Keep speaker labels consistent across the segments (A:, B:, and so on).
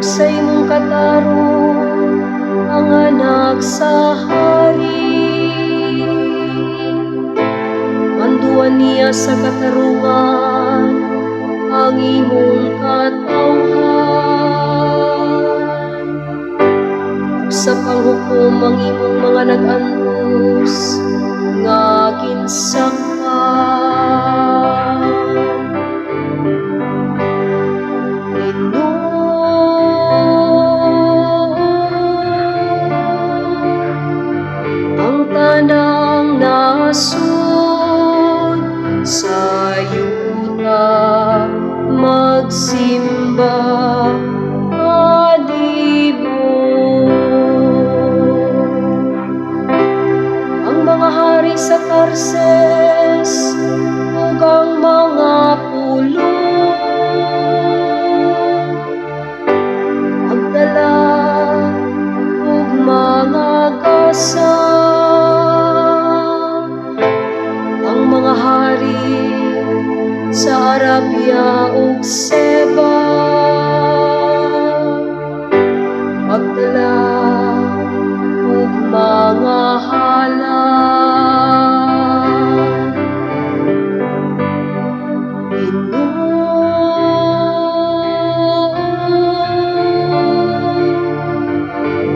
A: sa imong katarong ang anak sa hari. Manduan niya sa katarungan ang imong katawhan. Sa panghukom ang imong mga nag-antos nga ginsakpan. Ang tanang nasud sa yuta magsimba hari sa Tarses ug ang mga pulong magdala ug mga gasa. Ang mga hari sa Arabia ug Seba magdala ug mga hala.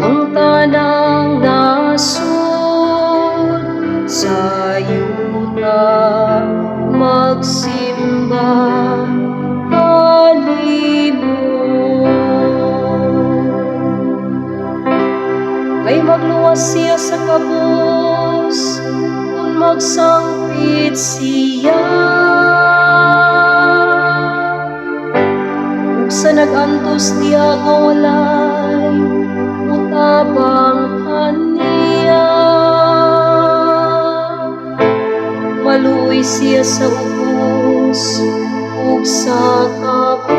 A: Ang tanang nasud sa yuta magsimba kay magluwas siya sa kabus kung magsangpit siya. Ug sa nag-antos diha nga walay utabang kaniya, maluoy siya sa ubos ug sa kabus.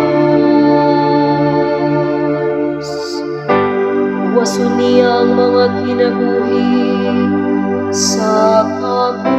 A: Waso niya ang mga kinabuhi sa kabus.